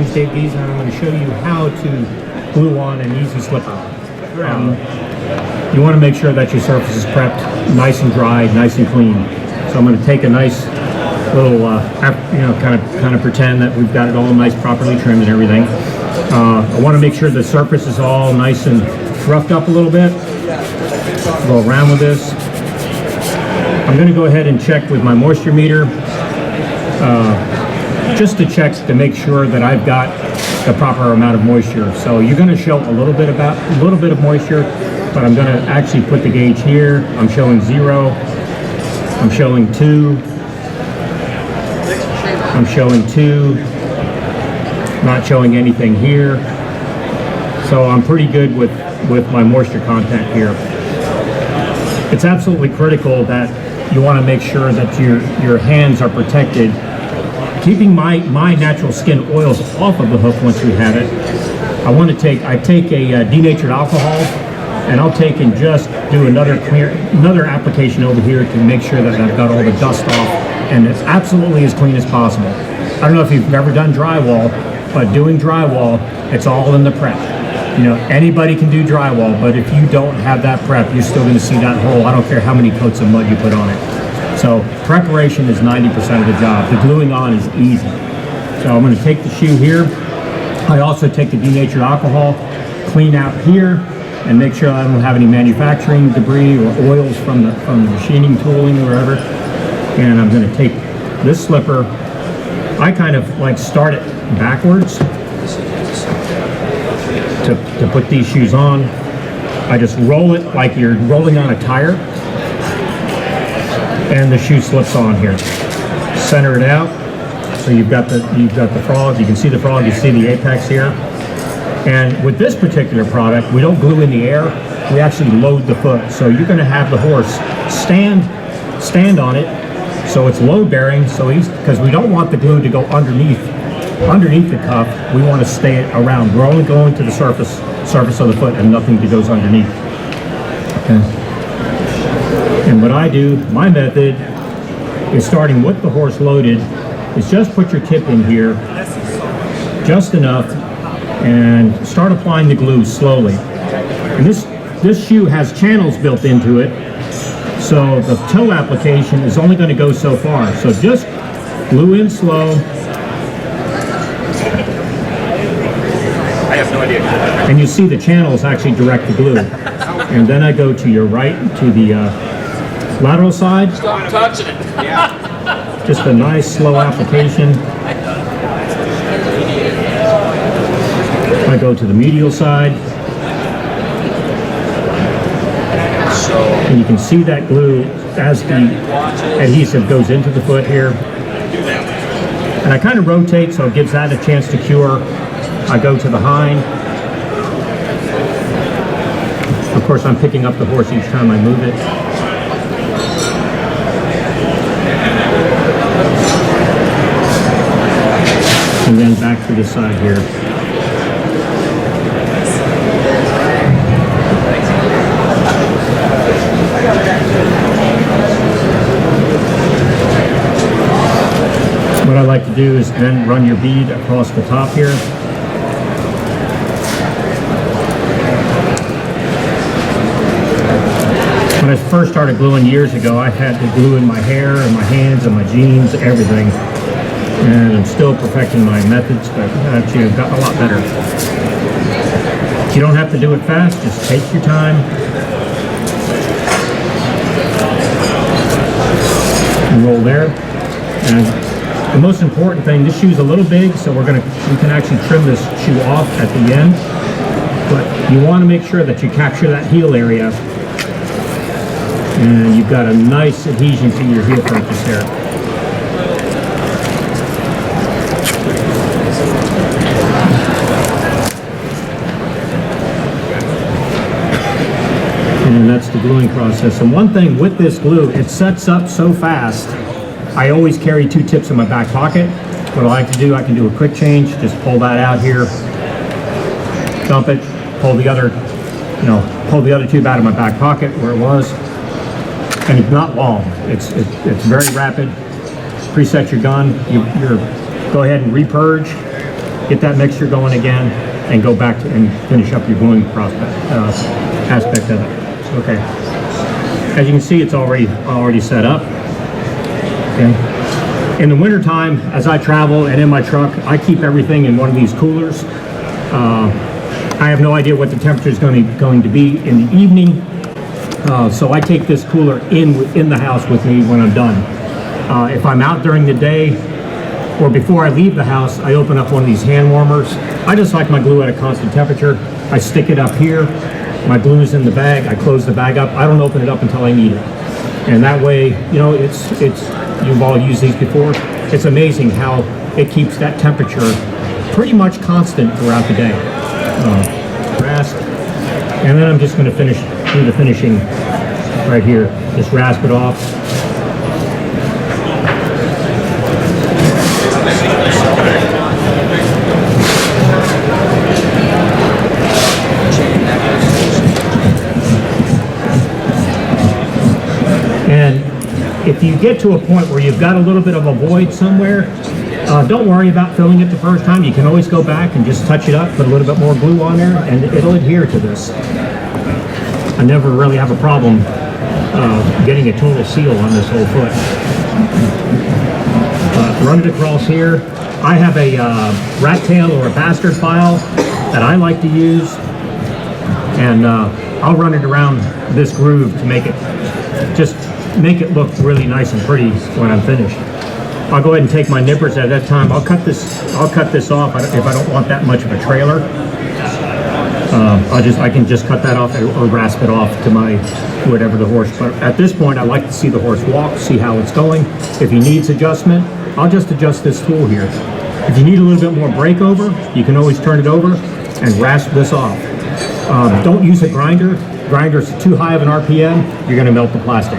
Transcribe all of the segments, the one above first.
name's Dave Giza, and I'm going to show you how to glue on an easy slipper. You want to make sure that your surface is prepped nice and dry, nice and clean. So I'm going to take a nice little, kind of pretend that we've got it all nice, properly trimmed and everything. I want to make sure the surface is all nice and roughed up a little bit. Go around with this. I'm going to go ahead and check with my moisture meter, just to check to make sure that I've got the proper amount of moisture. So you're going to show a little bit of moisture, but I'm going to actually put the gauge here. I'm showing 0. I'm showing 2. I'm showing 2. Not showing anything here. So I'm pretty good with my moisture content here. It's absolutely critical that you want to make sure that your hands are protected. Keeping my natural skin oils off of the hook once we have it. I take a denatured alcohol, and I'll take and just do another application over here to make sure that I've got all the dust off, and it's absolutely as clean as possible. I don't know if you've ever done drywall, but doing drywall, it's all in the prep. You know, anybody can do drywall, but if you don't have that prep, you're still going to see that hole. I don't care how many coats of mud you put on it. So preparation is 90% of the job. The gluing on is easy. So I'm going to take the shoe here. I also take the denatured alcohol, clean out here, and make sure I don't have any manufacturing debris or oils from the machining tooling or wherever. And I'm going to take this slipper. I kind of like start it backwards to put these shoes on. I just roll it like you're rolling on a tire, and the shoe slips on here. Center it out. So you've got the frog. You can see the frog. You see the apex here. And with this particular product, we don't glue in the air. We actually load the foot. So you're going to have the horse stand on it, so it's load bearing. So because we don't want the glue to go underneath the cuff. We want to stay around. We're only going to the surface of the foot and nothing that goes underneath. Okay. And what I do, my method is starting with the horse loaded, is just put your tip in here, just enough, and start applying the glue slowly. And this shoe has channels built into it, so the toe application is only going to go so far. So just glue in slow. I have no idea. And you see the channels actually direct the glue. And then I go to your right, to the lateral side. Stop touching it. Yeah. Just a nice slow application. I go to the medial side. And you can see that glue as the adhesive goes into the foot here. And I kind of rotate so it gives that a chance to cure. I go to the hind. Of course, I'm picking up the horse each time I move it. And then back to the side here. What I like to do is then run your bead across the top here. When I first started gluing years ago, I had to glue in my hair and my hands and my jeans, everything. And I'm still perfecting my methods, but actually I've gotten a lot better. You don't have to do it fast, just take your time. And roll there. And the most important thing, this shoe's a little big, so we can actually trim this shoe off at the end. But you want to make sure that you capture that heel area, and you've got a nice adhesion to your heel focus there. And that's the gluing process. And one thing with this glue, it sets up so fast. I always carry 2 tips in my back pocket. What I like to do, I can do a quick change, just pull that out here, dump it, pull the other tube out of my back pocket where it was. And it's not long. It's very rapid. Preset your gun. Go ahead and repurge. get that mixture going again, and go back to and finish up your gluing aspect of it. Okay. As you can see, it's already set up. Okay. In the wintertime, as I travel and in my truck, I keep everything in one of these coolers. I have no idea what the temperature is going to be in the evening, so I take this cooler in the house with me when I'm done. If I'm out during the day or before I leave the house, I open up one of these hand warmers. I just like my glue at a constant temperature. I stick it up here. My glue's in the bag. I close the bag up. I don't open it up until I need it. And that way, you know, you've all used these before. It's amazing how it keeps that temperature pretty much constant throughout the day. RASP. And then I'm just going to do the finishing right here. Just rasp it off. And if you get to a point where you've got a little bit of a void somewhere, don't worry about filling it the first time. You can always go back and just touch it up, put a little bit more glue on there, and it'll adhere to this. I never really have a problem getting a total seal on this whole foot. Run it across here. I have a rat tail or a bastard file that I like to use, and I'll run it around this groove to make it look really nice and pretty when I'm finished. I'll go ahead and take my nippers at that time. I'll cut this off if I don't want that much of a trailer. I can just cut that off or rasp it off to my whatever the horse. But at this point, I like to see the horse walk, see how it's going. If he needs adjustment, I'll just adjust this tool here. If you need a little bit more breakover, you can always turn it over and rasp this off. Don't use a grinder. Grinder's too high of an RPM, you're going to melt the plastic.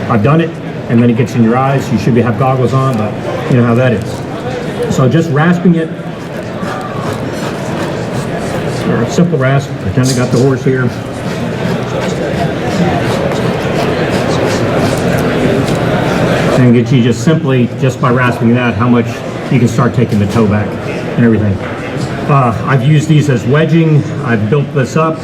I've done it, and then it gets in your eyes. You should have goggles on, but you know how that is. So just rasping it, or a simple rasp. Pretend I got the horse here. And get you just by rasping that, how much you can start taking the toe back and everything. I've used these as wedging. I've built this up.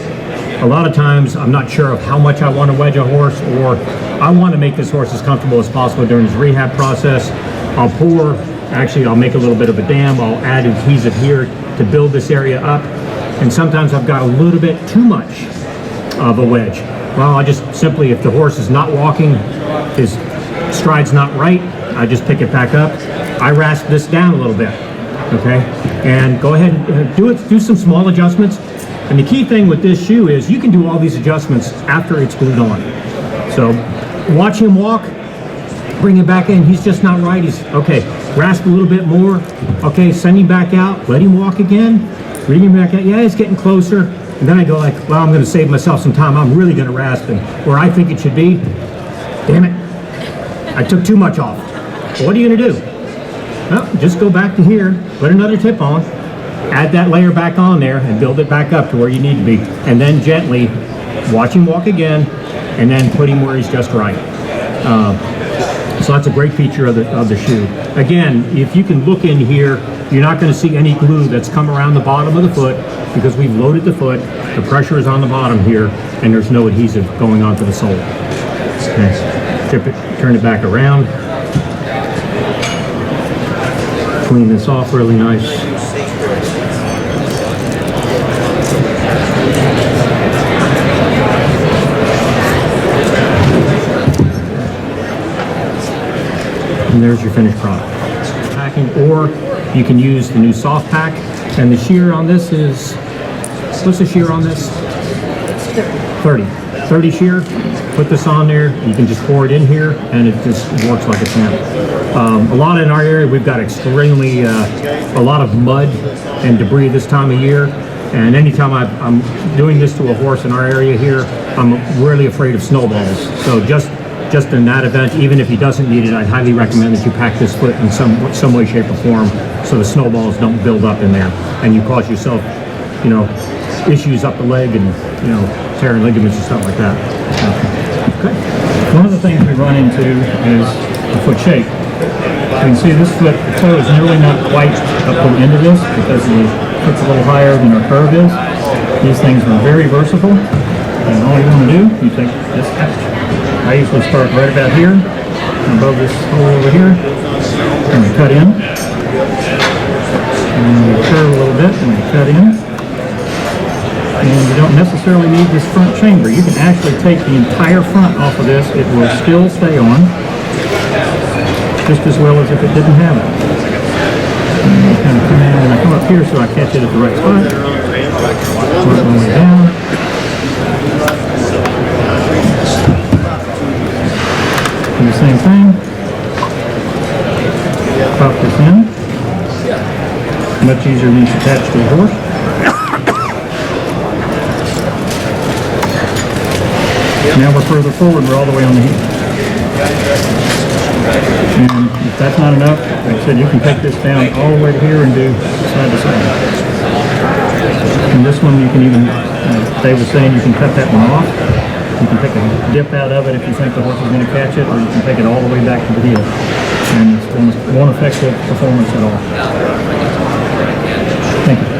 A lot of times I'm not sure of how much I want to wedge a horse, or I want to make this horse as comfortable as possible during his rehab process. I'll make a little bit of a dam. I'll add adhesive here to build this area up. And sometimes I've got a little bit too much of a wedge. Well, I just simply, if the horse is not walking, his stride's not right, I just pick it back up. I rasp this down a little bit, okay? And go ahead and do some small adjustments. And the key thing with this shoe is you can do all these adjustments after it's glued on. So watch him walk, bring him back in. He's just not right. Okay, rasp a little bit more. Okay, send him back out. Let him walk again. Bring him back out. Yeah, it's getting closer. And then I go like, well, I'm going to save myself some time. I'm really going to rasp him where I think it should be. Damn it. I took too much off. What are you going to do? Well, just go back to here, put another tip on, add that layer back on there, and build it back up to where you need to be. And then gently watch him walk again, and then put him where he's just right. So that's a great feature of the shoe. Again, if you can look in here, you're not going to see any glue that's come around the bottom of the foot because we've loaded the foot. The pressure is on the bottom here, and there's no adhesive going onto the sole. Okay. Turn it back around. Clean this off really nice. And there's your finished product. Packing, or you can use the new soft pack. And the shear on this is, what's the shear on this? 30 shear. Put this on there, you can just pour it in here, and it just works like a champ. A lot in our area, we've got extremely, a lot of mud and debris this time of year, and anytime I'm doing this to a horse in our area here, I'm really afraid of snowballs. So just in that event, even if he doesn't need it, I'd highly recommend that you pack this foot in some way, shape, or form so the snowballs don't build up in there, and you cause yourself, you know, issues up the leg and, you know, tearing ligaments and stuff like that. Okay. One of the things we run into is the foot shape. You can see this foot, the toe is nearly not quite up to the end of this because the foot's a little higher than our curve is. These things are very versatile, and all you want to do, you take this catch. I usually start right about here, above this hole over here, and we cut in. And we curve a little bit, and we cut in. And you don't necessarily need this front chamber. You can actually take the entire front off of this. It will still stay on, just as well as if it didn't have it. And I kind of come in and I come up here so I catch it at the right spot. Work my way down. Do the same thing. Pop this in. Much easier than it's attached to a horse. Now we're further forward, we're all the way on the heel. And if that's not enough, like I said, you can take this down all the way to here and do side to side. And this one you can even, Dave was saying, you can cut that one off. You can take a dip out of it if you think the horse is going to catch it, or you can take it all the way back to the heel. And it won't affect the performance at all. Thank you.